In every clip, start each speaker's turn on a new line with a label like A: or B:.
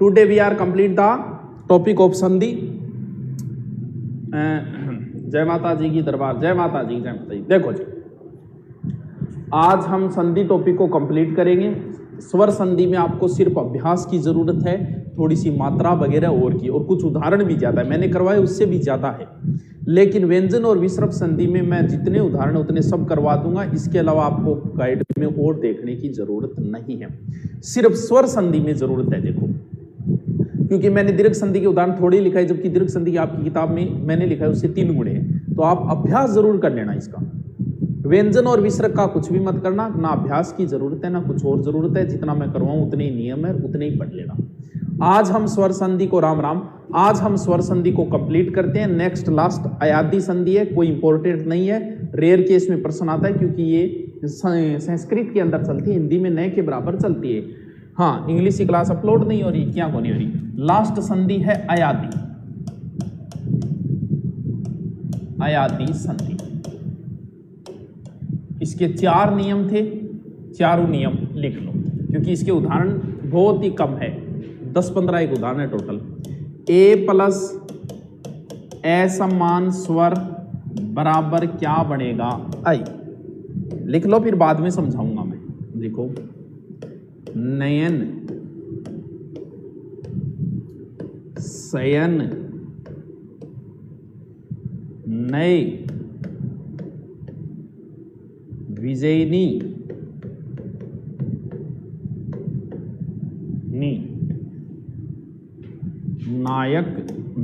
A: Today we are complete the topic of sandhi. जय माता जी की दरबार, जय माता जी, जय माता जी। देखो जी, आज हम संधि टॉपिक को कंप्लीट करेंगे। स्वर संधि में आपको सिर्फ अभ्यास की जरूरत है, थोड़ी सी मात्रा वगैरह और की, और कुछ उदाहरण भी ज्यादा है, मैंने करवाए उससे भी ज्यादा है। लेकिन व्यंजन और विसर्ग संधि में मैं जितने उदाहरण उतने सब करवा दूंगा। इसके अलावा आपको गाइड में और देखने की जरूरत नहीं है, सिर्फ स्वर संधि में जरूरत है। देखो, क्योंकि मैंने दीर्घ संधि के उदाहरण थोड़े लिखा है, जबकि दीर्घ संधि आपकी किताब में मैंने लिखा है उससे 3 गुणे है, तो आप अभ्यास जरूर कर लेना इसका। व्यंजन और विसर्ग का कुछ भी मत करना, ना अभ्यास की जरूरत है ना कुछ और जरूरत है। जितना मैं करवाऊं उतने ही नियम है, उतने ही पढ़ लेना। आज हम स्वर संधि को, राम राम, आज हम स्वर संधि को कंप्लीट करते हैं। नेक्स्ट लास्ट अयादी संधि है, कोई इंपॉर्टेंट नहीं है, रेयर केस में प्रश्न आता है, क्योंकि ये संस्कृत के अंदर चलती है, हिंदी में नए के बराबर चलती है। हाँ, इंग्लिश की क्लास अपलोड नहीं हो रही, क्या को नहीं हो रही। लास्ट संधि है अयादी, अयादी संधि। इसके 4 नियम थे, चारों नियम लिख लो, क्योंकि इसके उदाहरण बहुत ही कम है, 10-15 एक उदाहरण है टोटल। ए प्लस असमान स्वर बराबर क्या बनेगा, आई। लिख लो, फिर बाद में समझाऊंगा मैं। देखो, नयन, शयन, नए, विजयनी, नी, नायक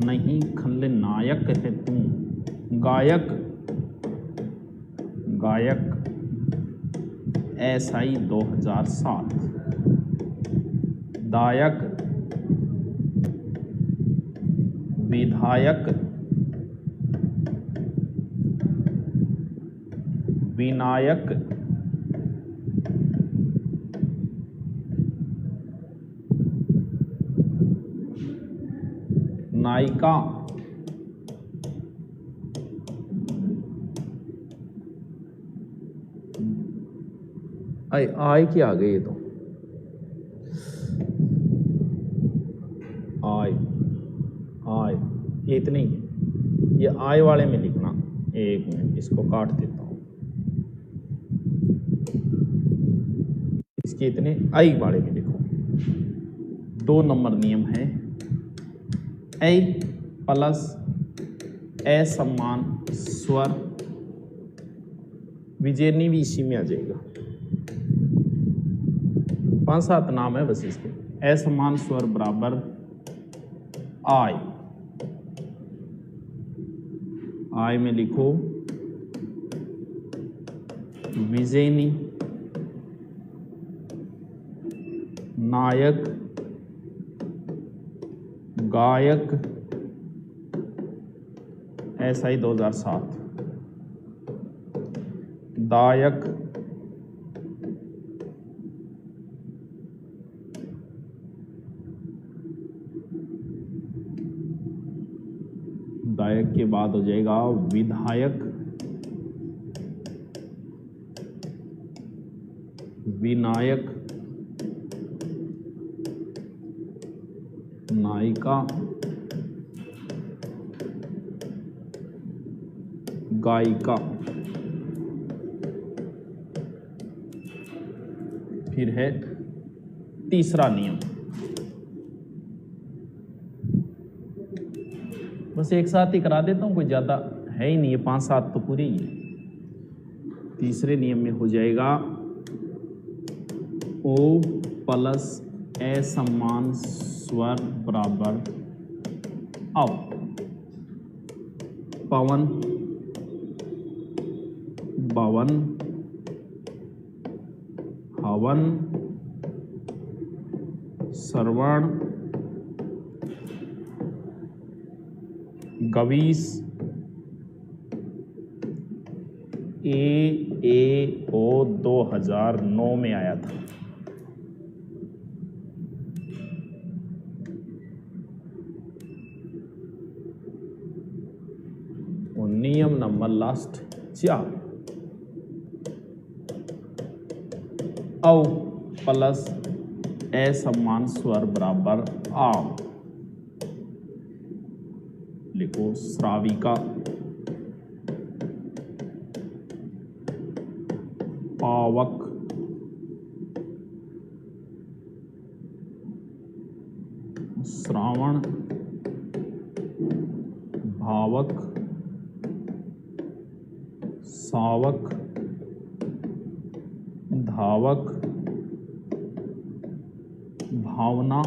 A: नहीं, खलनायक है तुम, गायक, गायक, SI 2007, दायक, विधायक, विनायक, नायिका, आय की आ गई, ये तो आय, आय, ये इतने ही है। ये आय वाले में लिखना। एक मिनट, इसको काट देता हूं। इसके इतने आई वाले में लिखो। 2 नंबर नियम है, ऐ प्लस असमान स्वर, विजयनी भी इसी में आ जाएगा। 5-7 नाम है बस इसके। असमान स्वर बराबर आय, आय में लिखो विजयनी, नायक, गायक, SI 2007, दायक, दायक के बाद हो जाएगा विधायक, विनायक, नायिका, गायिका। फिर है तीसरा नियम, बस एक साथ ही करा देता हूं, कोई ज्यादा है ही नहीं है, 5-7 तो पूरे ही है। तीसरे नियम में हो जाएगा O प्लस असमान स्वर बराबर औ। पवन, भवन, हवन, श्रवण, गवीस, AAO 2009 में आया था। और नियम नंबर लास्ट 4, औ प्लस असमान स्वर बराबर आ। लिखो श्राविका, पावक, श्रावण, भावक, सावक, धावक, भावना।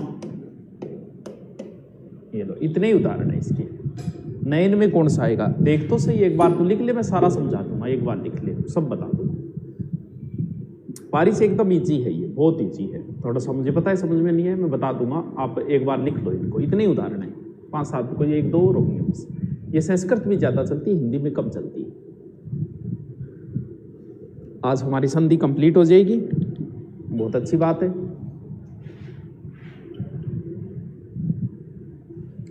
A: ये लो, इतने ही उदाहरण है इसके। नयन में कौन सा आएगा देख तो सही, एक बार तो लिख ले, मैं सारा समझा दूंगा, एक बार लिख ले सब बता दूंगा। पारी से एकदम इजी है, ये बहुत इजी है। थोड़ा सा मुझे पता है समझ में नहीं है, मैं बता दूंगा, आप एक बार लिख लो इनको। इतने ही उदाहरण है, 5-7 को, ये 1-2 और होंगे बस। ये संस्कृत में ज्यादा चलती है, हिंदी में कम चलती है। आज हमारी संधि कंप्लीट हो जाएगी, बहुत अच्छी बात है।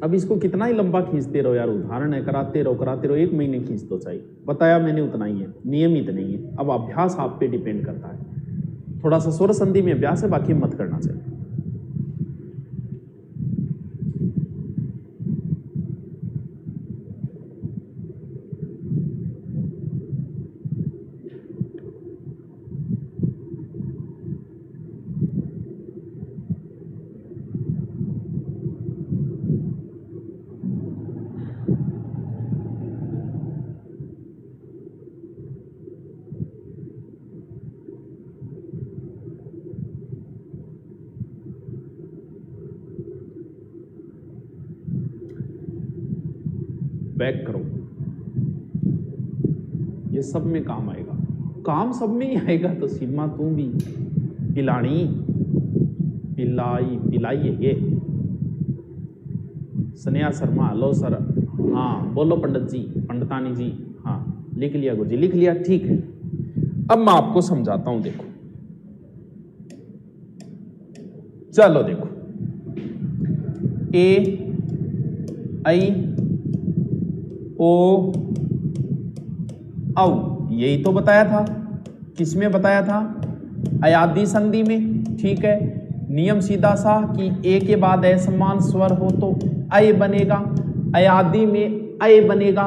A: अब इसको कितना ही लंबा खींचते रहो यार, उदाहरण है, कराते रहो 1 महीने खींच दो चाहिए। बताया मैंने उतना ही है, नियमित नहीं है। अब अभ्यास आप पे डिपेंड करता है। थोड़ा सा स्वर संधि में अभ्यास है, बाकी मत करना चाहिए। बैक करो, ये सब में काम आएगा। काम सब में ही आएगा तो सीमा तू भी पिलानी, पिलाई है ये। स्नेहा शर्मा, हेलो सर, हाँ बोलो पंडित जी, पंडितानी जी, हाँ लिख लिया गुरुजी, लिख लिया, ठीक है। अब मैं आपको समझाता हूं, देखो चलो देखो, ए आई ओ औ, यही तो बताया था। किसमें बताया था? अयादी संधि में, ठीक है। नियम सीधा सा कि ए के बाद असमान स्वर हो तो अय बनेगा, अयादी में अय बनेगा,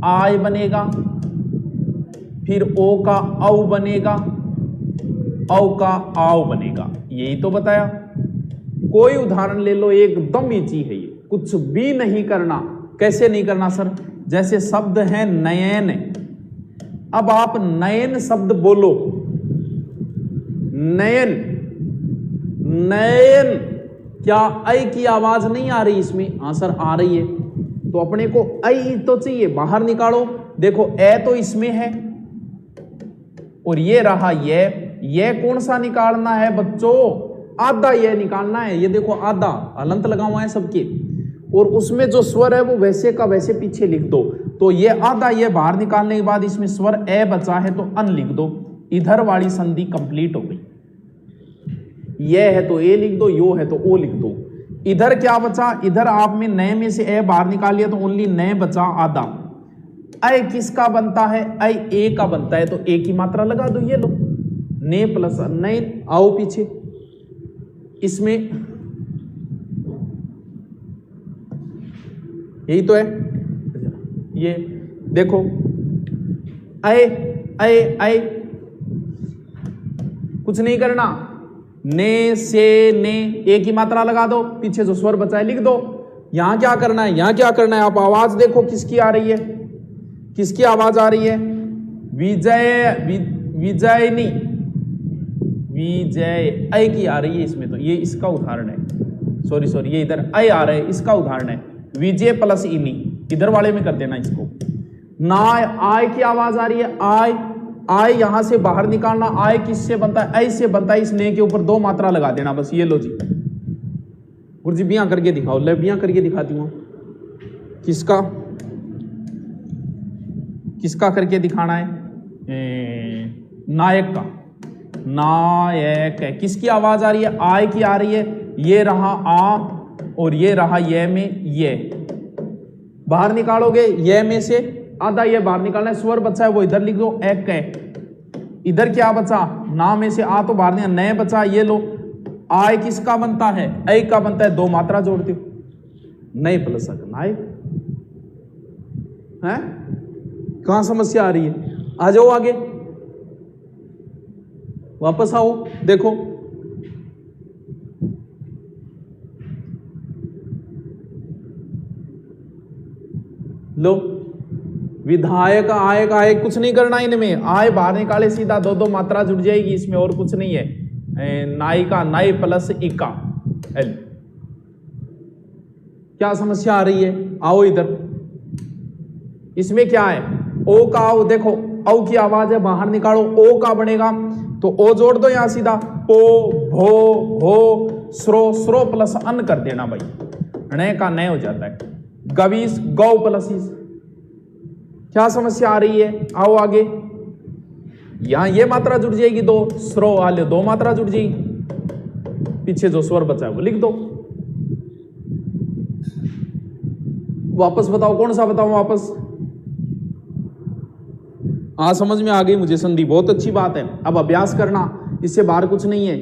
A: आय बनेगा, फिर ओ का औ बनेगा, औ का आव बनेगा। यही तो बताया। कोई उदाहरण ले लो, एकदम इजी है ये, कुछ भी नहीं करना। कैसे नहीं करना सर? जैसे शब्द है नयन, अब आप नयन शब्द बोलो, नयन, नयन, क्या ऐ की आवाज नहीं आ रही इसमें? हाँ सर आ रही है। तो अपने को ऐ तो चाहिए, बाहर निकालो। देखो ए तो इसमें है और ये रहा ये कौन सा निकालना है बच्चों? आधा ये निकालना है। ये देखो आधा हलंत लगा हुआ है सबके, और उसमें जो स्वर है वो वैसे का वैसे पीछे लिख दो। तो ये आधा ये बाहर निकालने के बाद इसमें स्वर ए बचा है तो अन लिख दो। इधर वाली संधि कंप्लीट हो गई। ये है तो ए लिख दो, यो है तो ओ लिख दो। इधर क्या बचा? इधर आप में नए में से ए बाहर निकाल लिया तो ओनली नए बचा आधा। ऐ किसका बनता है? ऐ ए का बनता है, तो ए की मात्रा लगा दो। ये लो ने प्लस नए, आओ पीछे। इसमें यही तो है, ये देखो ऐ ऐ ऐ, कुछ नहीं करना। ने से ने, ए की मात्रा लगा दो, पीछे जो स्वर बचा है लिख दो। यहां क्या करना है? यहां क्या करना है? आप आवाज देखो किसकी आ रही है, किसकी आवाज आ रही है? विजय, विजयनी, विजय, ऐ की आ रही है इसमें। तो ये इसका उदाहरण है। सॉरी, ये इधर ऐ आ रहा है, इसका उदाहरण है। विजय प्लस इनी, इधर वाले में कर देना इसको। ना आय की आवाज आ रही है, आय यहां से बाहर निकालना। आय किससे बनता है? ऐ से बनता है। इस ने के ऊपर 2 मात्रा लगा देना बस। ये लो जी, गुरुजी बियां करके दिखाओ। ले बियां करके दिखाती हूं। किसका करके दिखाना है? नायक का। नायक है। किसकी आवाज आ रही है? आय की आ रही है। ये रहा आ और ये रहा ये में ये। बाहर निकालोगे ये में से आधा, ये बाहर निकालना है। स्वर बचा है वो इधर लिख दो, एक है। इधर क्या बचा? ना में से आ तो बाहर नहीं, नए बचा। ये लो आय किसका बनता है? ऐ का बनता है, दो मात्रा जोड़ दो, नए प्लस अक नाय है। कहां समस्या आ रही है? आ जाओ आगे, वापस आओ, देखो लो, विधायक आय का आय, कुछ नहीं करना इनमें, आय बाहर निकाले सीधा, दो दो मात्रा जुड़ जाएगी, इसमें और कुछ नहीं है। नाई का नाई प्लस इका एल। क्या समस्या आ रही है? आओ इधर, इसमें क्या है? ओ का ओ, देखो औ की आवाज है, बाहर निकालो, ओ का बनेगा तो ओ जोड़ दो यहां सीधा, पो भो हो स्रो, स्रो प्लस अन कर देना भाई, ण का नय हो जाता है, गवीस गौ प्लस इस। क्या समस्या आ रही है? आओ आगे, यहां ये मात्रा जुड़ जाएगी, दो स्रो वाले दो मात्रा जुड़ जाएगी, पीछे जो स्वर बचा है वो लिख दो। वापस बताओ, कौन सा बताओ वापस? समझ में आ गई मुझे संधि, बहुत अच्छी बात है। अब अभ्यास करना, इससे बाहर कुछ नहीं है।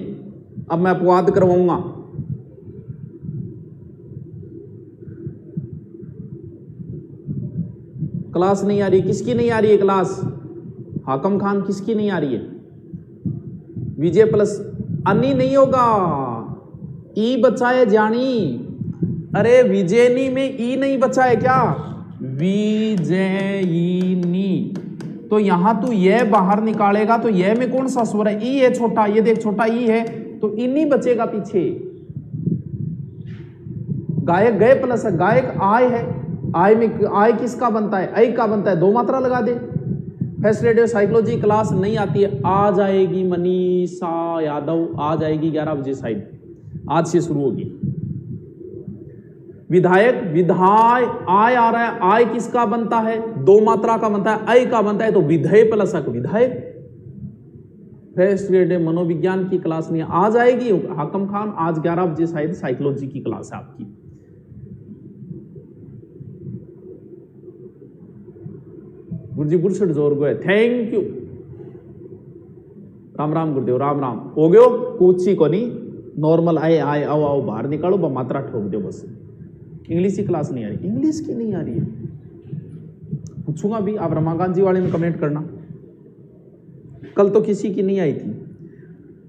A: अब मैं अपवाद करवाऊंगा। क्लास नहीं आ रही, किसकी नहीं आ रही है क्लास? हाकम खान, किसकी नहीं आ रही है? विजय प्लस अन्नी नहीं होगा, ई बचा है जानी। अरे विजयनी में ई नहीं बचा है क्या? विजयनी, तो यहां तू यह बाहर निकालेगा तो यह में कौन सा स्वर है? ई है छोटा, ये देख छोटा ई है, तो इन्हीं बचेगा पीछे। गायक गए प्लस है, गायक आय है, आय में आय किसका बनता है? ऐ का बनता है, दो मात्रा लगा दे। फर्स्ट रेडियो साइकोलॉजी क्लास नहीं आती है, आ जाएगी मनीषा यादव, आ जाएगी 11 बजे साइड, आज से शुरू होगी। विधायक विधाय आय आ रहा है, आय किसका बनता है? दो मात्रा का बनता है, ऐ का बनता है, तो विधेय प्लस अक विधायक। फर्स्ट ग्रेड मनोविज्ञान की क्लास नहीं आ जाएगी हाकम खान, आज 11 बजे शायद साइकोलॉजी की क्लास है आपकी। गुरुजी गुरसठ जोर गए, थैंक यू, राम राम गुरुदेव, राम राम। हो गयो कुछ को नहीं, नॉर्मल आए आए आओ आओ बाहर निकालो, मात्रा ठोक दो बस। इंग्लिश की क्लास नहीं आ रही, इंग्लिश की नहीं आ रही है, पूछूंगा भी, आप रमाकांत जी वाले में कमेंट करना, कल तो किसी की नहीं आई थी।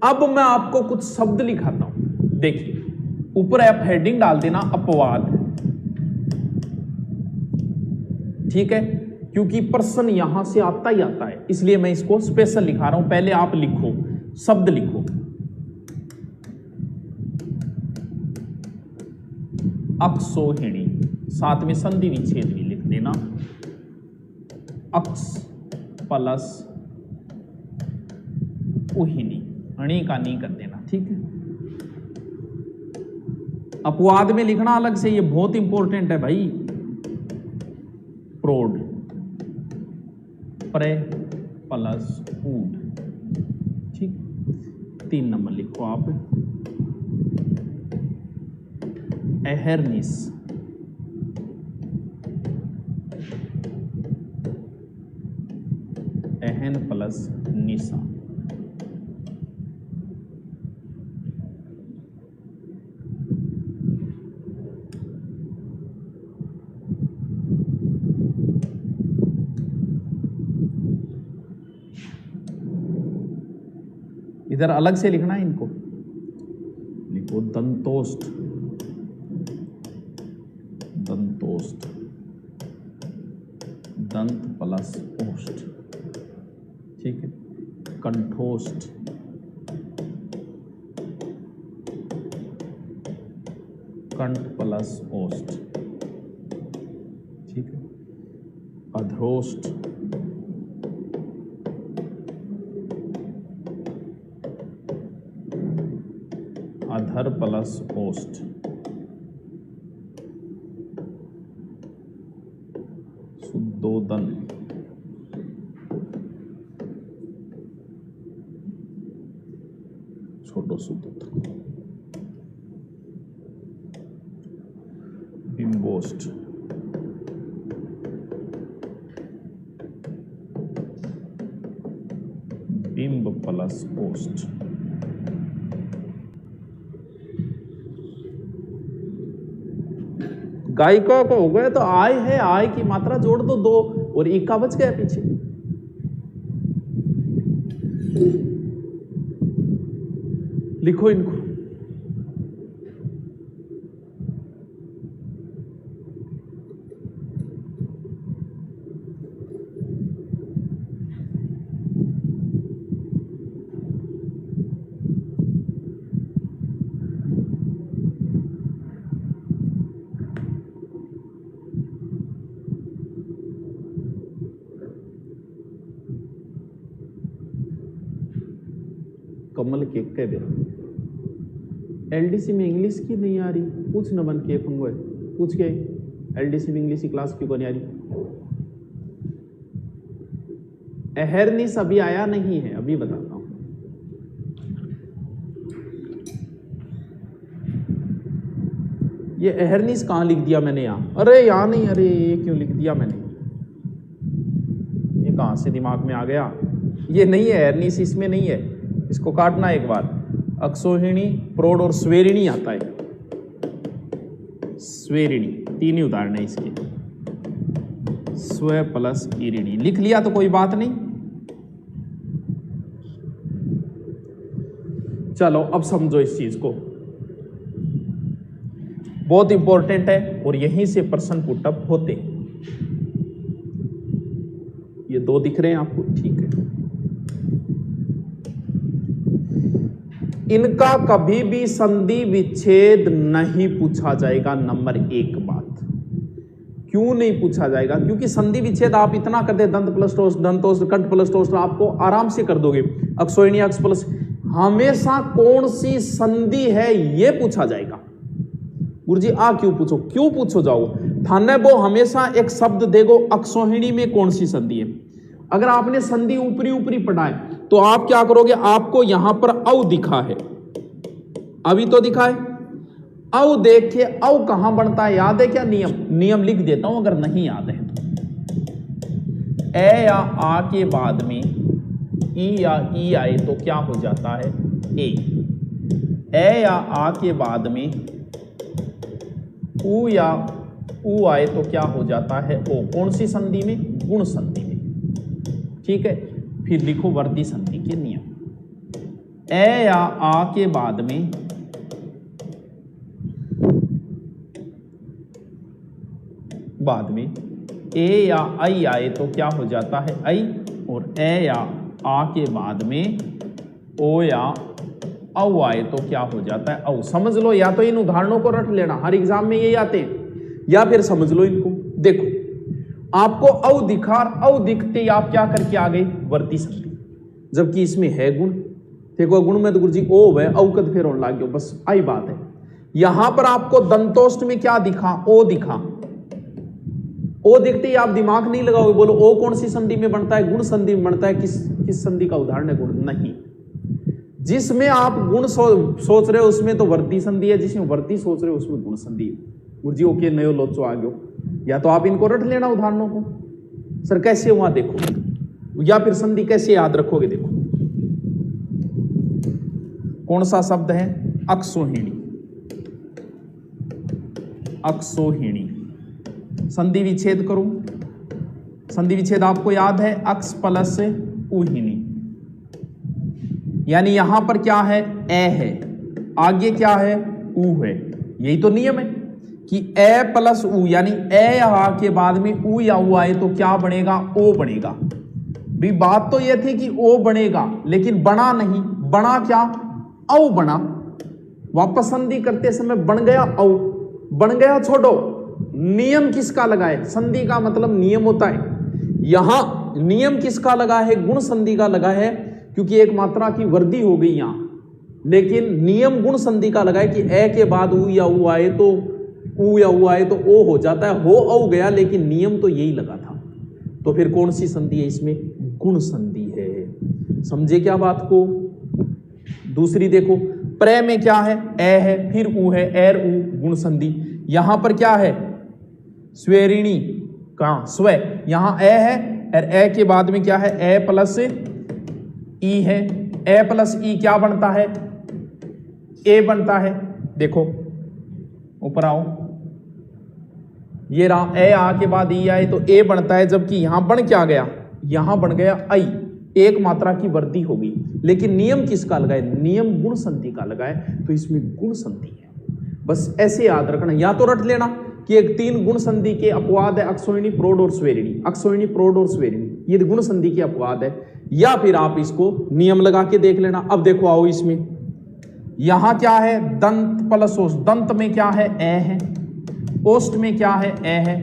A: अब मैं आपको कुछ शब्द लिखाता हूं, देखिए ऊपर आप हेडिंग डाल देना अपवाद, ठीक है, क्योंकि प्रश्न यहां से आता ही आता है, इसलिए मैं इसको स्पेशल लिखा रहा हूं। पहले आप लिखो, शब्द लिखो, अक्षोहिणी, साथ में संधि विच्छेद भी लिख देना, अक्ष प्लस उहिनी, अणी का नी कर देना, ठीक है। अपवाद में लिखना अलग से, ये बहुत इंपॉर्टेंट है भाई। प्रोड, प्रे प्लस ऊड, ठीक। 3 नंबर लिखो आप, एहरनिस, एहन प्लस निशा, इधर अलग से लिखना है इनको, लिखो दंतोष्ठ, दंतोष्ठ, दंत प्लस ओष्ठ, ठीक है। कंठोष्ठ, कंठ प्लस ओष्ठ, ठीक है। अधरोष्ठ, अधर प्लस ओष्ठ, शुद्धोदन, छोटो शुद्धोदन, बिंबोष्ठ, बिंब प्लस ओष्ठ, गायिका का हो गया तो आय है, आय की मात्रा जोड़ दो 2 और इक्का बच गया पीछे। लिखो इनको। कमल केक कह दे रहा। एलडीसी में इंग्लिश की नहीं आ रही, पूछ न बन के फंगो है, पूछ के एलडीसी में इंग्लिश की क्लास क्यों नहीं आ रही। एहरनिस अभी आया नहीं है, अभी बताता हूं। ये एहरनिस कहां लिख दिया मैंने यहां, अरे यहां नहीं, अरे ये क्यों लिख दिया मैंने, ये कहां से दिमाग में आ गया। ये नहीं है एहरनिस, इसमें नहीं है, इसको काटना एक बार। अक्षोहिणी, प्रोड और स्वेरिणी आता है। स्वेरिणी 3 ही उदाहरण है इसके, स्व प्लस ईरिणी। लिख लिया तो कोई बात नहीं। चलो अब समझो इस चीज को, बहुत इंपॉर्टेंट है और यहीं से प्रश्न पुटअप होते। ये 2 दिख रहे हैं आपको, ठीक है। इनका कभी भी संधि विच्छेद नहीं पूछा जाएगा। नंबर 1 बात, क्यों नहीं पूछा जाएगा? क्योंकि संधि विच्छेद आप इतना कर दे, दंत प्लस टोस्ट, दंतोष्ट, कंठ प्लस टोस्ट, आपको आराम से कर दोगे। अक्षोहिणी अक्ष प्लस, हमेशा कौन सी संधि है ये पूछा जाएगा। गुरुजी आ क्यों पूछो, क्यों पूछो जाओ थाने, वो हमेशा एक शब्द देगो अक्षोहिणी में कौन सी संधि है। अगर आपने संधि ऊपरी ऊपरी पढ़ा है तो आप क्या करोगे, आपको यहां पर औ दिखा है, अभी तो दिखा है, औ देख के औ कहां बनता है याद है क्या? नियम, नियम लिख देता हूं अगर नहीं याद है तो। ए या आ के बाद में ई या ई आए तो क्या हो जाता है? ए या आ के बाद में ऊ या ऊ आए तो क्या हो जाता है? ओ। कौन सी संधि में? गुण संधि में, ठीक है। फिर लिखो वर्ती संधि के नियम। ए या आ के बाद में ए या आई आए तो क्या हो जाता है? आई। और ए या आ के बाद में ओ या औ आए तो क्या हो जाता है? औ। समझ लो, या तो इन उदाहरणों को रट लेना, हर एग्जाम में यही आते हैं, या फिर समझ लो इनको। देखो आपको औ दिखा, औ दिखते ही आप क्या करके आ गए? वर्ती संधि, जबकि इसमें है गुण। देखो गुण में तो गुरुजी ओ है, औकत फिर होने लग गयो, बस आई बात है। यहां पर आपको दंतोष्ट में क्या दिखा? ओ दिखा। ओ दिखते ही आप दिमाग नहीं लगाओगे, बोलो ओ कौन सी संधि में बनता है? गुण संधि में बनता है। किस संधि का उदाहरण है गुण? नहीं। जिसमें आप गुण सोच रहे हो उसमें तो वर्ती संधि है, जिसमें वर्ती सोच रहे हो उसमें गुण संधि है। गुरुजी ओके, नयो लोचो आ गयो। या तो आप इनको रट लेना उदाहरणों को, सर कैसे हुआ देखो, या फिर संधि कैसे याद रखोगे देखो। कौन सा शब्द है? अक्षोहिणी। अक्षोहिणी। संधि विच्छेद करो। संधि विच्छेद आपको याद है, अक्ष प्लस उहिणी, यानी यहां पर क्या है? ए है, आगे क्या है? ऊ है। यही तो नियम है कि ए प्लस ऊ, यानी ए या आ के बाद में ऊ या ऊ आए तो क्या बनेगा? ओ बनेगा। भी बात तो यह थी कि ओ बनेगा, लेकिन बना नहीं। बना क्या? औ बना। वापस संधि करते समय बन गया औ, बन गया। छोड़ो, नियम किसका लगा है? संधि का मतलब नियम होता है। यहां नियम किसका लगा है? गुण संधि का लगा है, क्योंकि एक मात्रा की वृद्धि हो गई यहां। लेकिन नियम गुण संधि का लगा है कि ए के बाद ऊ या ऊ आए तो ऊ या ऊ आए तो ओ हो जाता है। हो औ गया, लेकिन नियम तो यही लगा था। तो फिर कौन सी संधि है इसमें? गुण संधि है। समझे क्या बात को? दूसरी देखो, प्रे में क्या है? ए है, फिर ऊ है, एर ऊ, गुण संधि। यहां पर क्या है? स्वेरिणी। कहां? स्व। यहां ए है और ए के बाद में क्या है? ए प्लस ई है। ए प्लस ई क्या बनता है? ए बनता है। देखो ऊपर आओ, ये रहा ए आ के बाद ई आए तो ए बनता है, जबकि यहां बन क्या गया, यहां बन गया आई, एक मात्रा की वृद्धि होगी। लेकिन नियम किसका लगाए, नियम गुण संधि का लगाए, तो इसमें गुण संधि है। बस ऐसे याद रखना, या तो रट लेना कि एक 3 गुण संधि के अपवाद है अक्षोहिणी, प्रोढ़ और स्वेरिणी, अक्षोहिणी, प्रोढ़ और स्वेरिणी, ये गुण संधि के अपवाद है। या फिर आप इसको नियम लगा के देख लेना। अब देखो आओ इसमें, यहां क्या है, दंत प्लस ओष्ठ, दंत में क्या है, ए है, ओष्ठ में क्या है, ए है,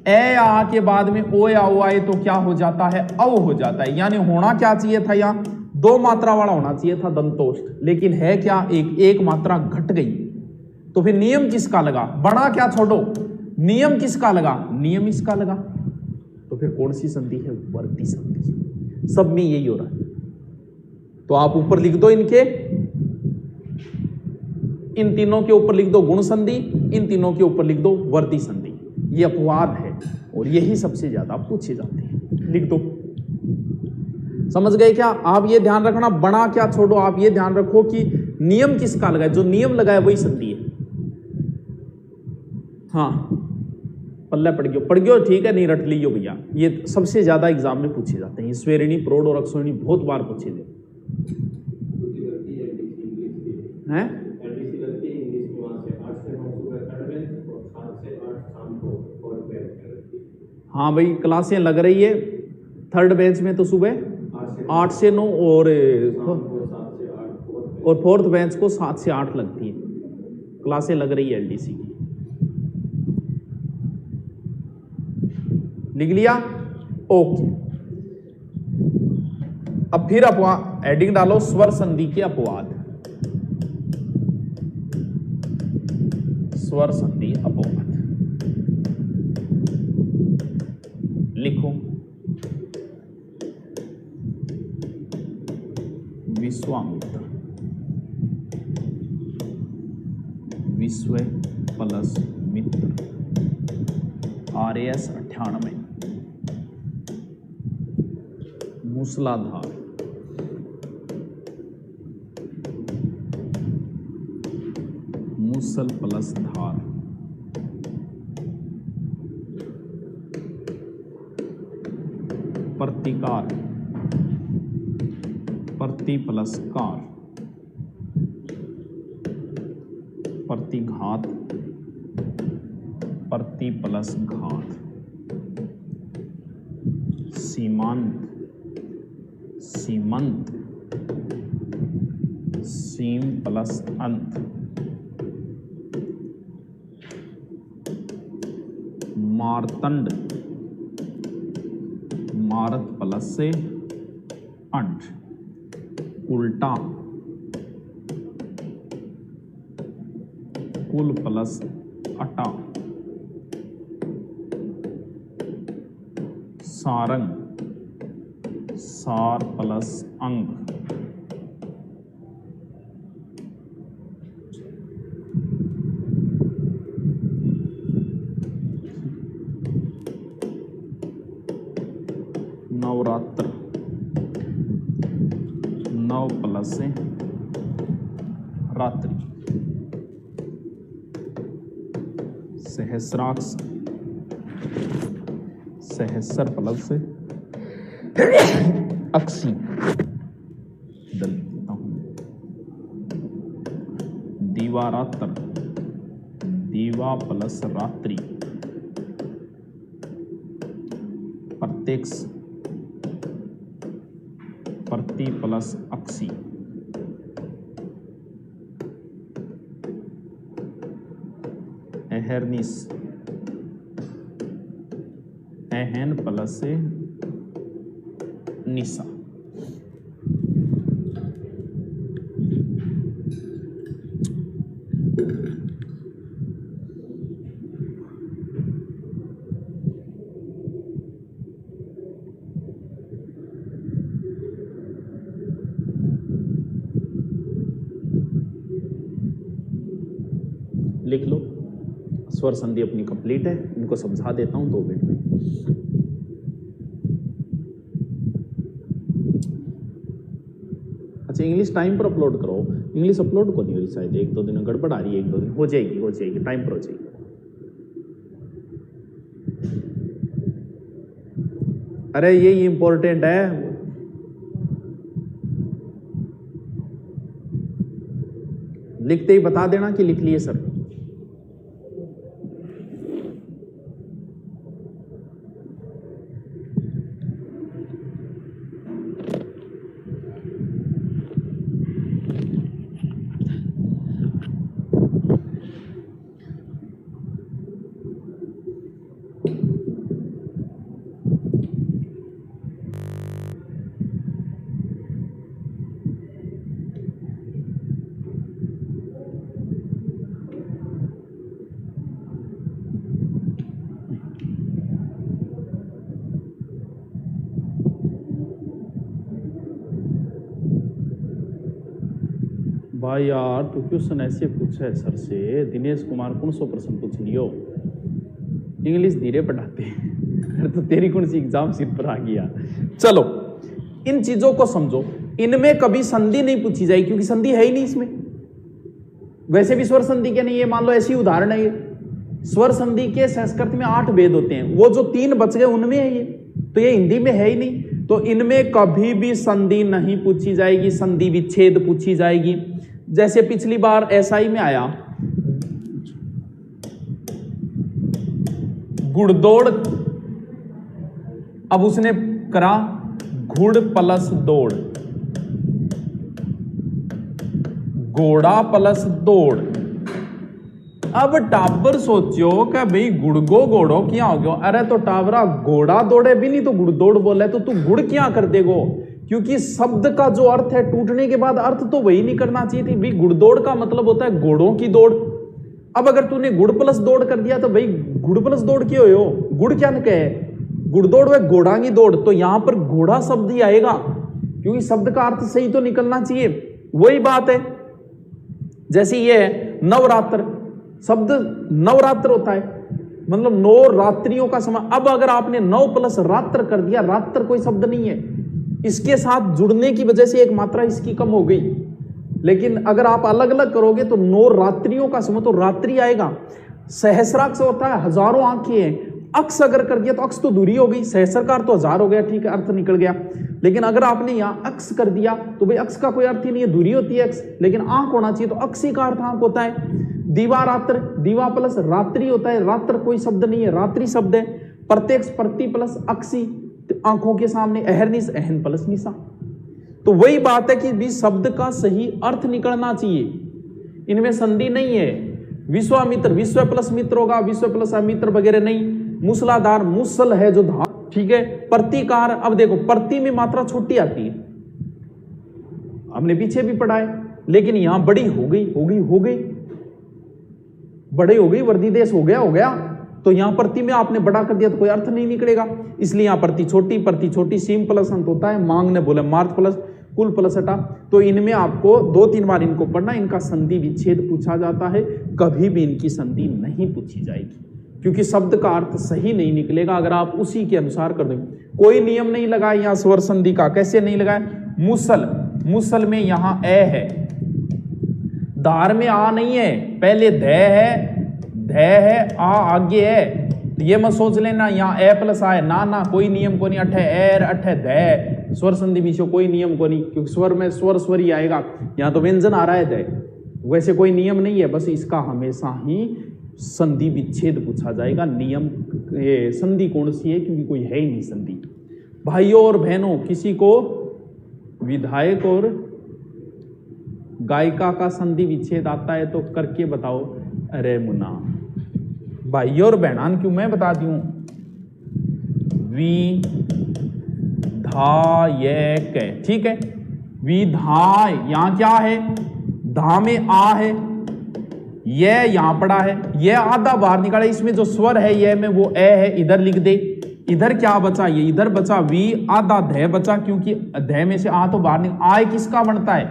A: ए आ के बाद में ओ या ओ आए तो क्या हो जाता है, अव हो जाता है। यानी होना क्या चाहिए था, यहां 2 मात्रा वाला होना चाहिए था दंतोष्ठ, लेकिन है क्या, एक मात्रा घट गई। तो फिर नियम किसका लगा, बड़ा क्या छोड़ो, नियम किसका लगा, नियम इसका लगा। तो फिर कौन सी संधि है, वर्ती संधि। सब में यही हो रहा है। तो आप ऊपर लिख दो इनके, इन तीनों के ऊपर लिख दो गुण संधि, इन तीनों के ऊपर लिख दो वर्ती संधि। ये अपवाद है और यही सबसे ज्यादा पूछे जाते हैं, लिख दो। समझ गए क्या? आप ये ध्यान रखना, बड़ा क्या छोड़ो, आप ये ध्यान रखो कि नियम किसका लगाए, जो नियम लगाए वही संधि है। हाँ पल्ला पड़ गयो ठीक है, नहीं रट लियो भैया, ये सबसे ज्यादा एग्जाम में पूछे जाते हैं। स्वेरिणी, प्रोढ़ और अक्षोहिणी बहुत बार पूछे जाते हैं। हाँ भाई क्लासें लग रही है, 3rd बेंच में तो सुबह 8 से 9 और 4th बेंच को 7 से 8 लगती है, क्लासें लग रही है एलडीसी की। लिख लिया? ओके। अब फिर अपवाद एडिंग डालो, स्वर संधि के अपवाद, स्वर संधि अपवाद लिखो। विश्वामित्र, विश्व प्लस मित्र, RAS 98, मूसलाधार, मूसल प्लस धार, प्रतिकार, प्रति प्लस कार, प्रतिघात, प्रति प्लस घात, सीमांत, सीमंत, सीम प्लस अंत, मारतंड, मारत प्लस से अंश, उल्टा, कुल प्लस अटा, सारंग, सार प्लस अंग, नवरात्र, 9 प्लस से रात्रि, सहस्राक्ष, सहस्र प्लस से अक्सी, दीवारात्र, दीवा प्लस रात्रि, प्रत्यक्ष, प्रति प्लस अक्सी, एहरनिस, एहन प्लस से निशा। लिख लो, स्वर संधि अपनी कंप्लीट है, इनको समझा देता हूं 2 मिनट में। अच्छा इंग्लिश टाइम पर अपलोड करो, इंग्लिश अपलोड को नहीं हो रही शायद, 1-2 दिन गड़बड़ आ रही है, 1-2 दिन हो जाएगी, टाइम पर हो जाएगी। अरे ये इंपॉर्टेंट है। लिखते ही बता देना कि लिख लिए सर। भाई यार तू क्वेश्चन ऐसे पूछा है सर से, दिनेश कुमार कौन सौ प्रश्न पूछ लियो, इंग्लिश धीरे पढ़ाते हैं तो तेरी कौन सी एग्जाम सिर पर आ गया। चलो इन चीजों को समझो, इनमें कभी संधि नहीं पूछी जाएगी क्योंकि संधि है ही नहीं इसमें। वैसे भी स्वर संधि के नहीं, ये मान लो ऐसी उदाहरण है, ये स्वर संधि के संस्कृत में 8 भेद होते हैं, वो जो 3 बच गए उनमें है ये, तो ये हिंदी में है ही नहीं, तो इनमें कभी भी संधि नहीं पूछी जाएगी, संधि विच्छेद पूछी जाएगी। जैसे पिछली बार एसआई में आया गुड़दौड़, अब उसने करा घुड़ प्लस दौड़, घोड़ा प्लस दौड़। अब टाबर सोचो कि भाई गुड़गो घोड़ो क्या हो गया, अरे तो टावरा घोड़ा दौड़े भी नहीं तो गुड़ दौड़ बोले, तो तू गुड़ क्या कर देगो, क्योंकि शब्द का जो अर्थ है टूटने के बाद अर्थ तो वही नहीं करना चाहिए थी भाई। गुड़दौड़ का मतलब होता है घोड़ों की दौड़। अब अगर तूने गुड़ प्लस दौड़ कर दिया तो भाई गुड़ प्लस दौड़ क्यों हो, गुड़ क्या न कहे, गुड़दौड़ व घोड़ा की दौड़, तो यहां पर घोड़ा शब्द ही आएगा क्योंकि शब्द का अर्थ सही तो निकलना चाहिए। वही बात है जैसे ये है नवरात्र, शब्द नवरात्र होता है मतलब 9 रात्रियों का समय। अब अगर आपने 9 प्लस रात्र कर दिया, रात्र कोई शब्द नहीं है, इसके साथ जुड़ने की वजह से एक मात्रा इसकी कम हो गई। लेकिन अगर आप अलग अलग करोगे तो 9 रात्रियों का समय तो रात्रि आएगा। सहस्राक्ष होता है हजारों आंखें हैं, अक्ष अगर कर दिया तो अक्ष तो दूरी हो गई, सहस्रकार तो 1000 हो गया, ठीक है अर्थ निकल गया। लेकिन अगर आपने यहाँ अक्ष कर दिया तो भाई अक्ष का कोई अर्थ ही नहीं है, दूरी होती है अक्ष, लेकिन आंख होना चाहिए तो अक्षी का अर्थ आंख होता है। दीवा रात्र, दीवा प्लस रात्रि होता है, रात्र कोई शब्द नहीं है, रात्रि शब्द है। प्रत्यक्ष प्रति प्लस अक्षी, आंखों के सामने अहरनिश, अहन प्लस निशा। तो वही बात है कि भी शब्द का सही अर्थ निकलना चाहिए, इनमें संधि नहीं है। विश्वामित्र, विश्व प्लस मित्र होगा, विश्व प्लस अमित्र वगैरह नहीं। मूसलाधार, मूसल है जो धार, ठीक है। प्रतिकार, अब देखो प्रति में मात्रा छोटी आती है, हमने पीछे भी पढ़ा है, लेकिन यहां बड़ी हो गई, बड़े हो गई, वर्दी देश हो गया, तो यहां प्रति में आपने बड़ा कर दिया तो कोई अर्थ नहीं निकलेगा, इसलिए यहां प्रति छोटी, सीम प्लस अंत होता है। मांग ने बोले मार्च प्लस कुल प्लस हटा। तो इनमें आपको 2-3 बार इनको पढ़ना, इनका संधि विच्छेद पूछा जाता है, कभी भी इनकी संधि नहीं पूछी जाएगी क्योंकि शब्द का अर्थ सही नहीं निकलेगा अगर आप उसी के अनुसार कर देंगे। कोई नियम नहीं लगाए यहाँ स्वर संधि का, कैसे नहीं लगाए। मुसल में यहां ए है, धार में आ नहीं है, पहले ध है, आ आगे है, ये मत सोच लेना यहाँ ए प्लस आ है, ना कोई नियम को नहीं। अठे एर अठे ध, स्वर संधि विषय कोई नियम को नहीं, क्योंकि स्वर में स्वर ही आएगा, यहाँ तो व्यंजन आ रहा है ध, वैसे कोई नियम नहीं है, बस इसका हमेशा ही संधि विच्छेद पूछा जाएगा। नियम ये संधि कौन सी है, क्योंकि कोई है ही नहीं संधि। भाइयों और बहनों, किसी को विधायक और गायिका का संधि विच्छेद आता है तो करके बताओ। अरे मुन्ना, भाइयों और बहनान क्यों मैं बता दूं। विधायक, ठीक है, विधाय, यहां क्या है, धा में आ है, ये यहां पड़ा है, ये आधा बाहर निकाला, इसमें जो स्वर है ये में वो ए है, इधर लिख दे। इधर क्या बचा, ये इधर बचा वी, आधा ध बचा, क्योंकि ध में से आ तो बाहर निकल। आय किसका बनता है,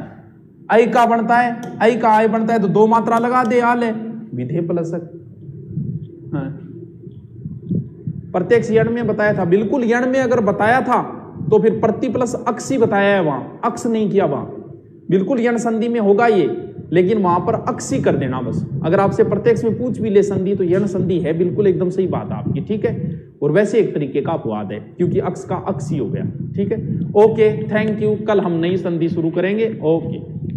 A: ऐ का बनता है, ऐ का आय बनता है, तो 2 मात्रा लगा दे, आल है विधेय प्लसक। हाँ। प्रत्यक्ष यण में बताया था, बिल्कुल यण में अगर बताया था तो फिर प्रति प्लस अक्ष ही बताया है, वहां अक्ष नहीं किया, वहां बिल्कुल यण संधि में होगा ये। लेकिन वहां पर अक्सी कर देना बस। अगर आपसे प्रत्यक्ष में पूछ भी ले संधि तो यण संधि है, बिल्कुल एकदम सही बात आपकी, ठीक है। और वैसे एक तरीके का अपवाद है क्योंकि अक्स का अक्सी हो गया, ठीक है। Okay, thank you. कल हम नई संधि शुरू करेंगे। ओके।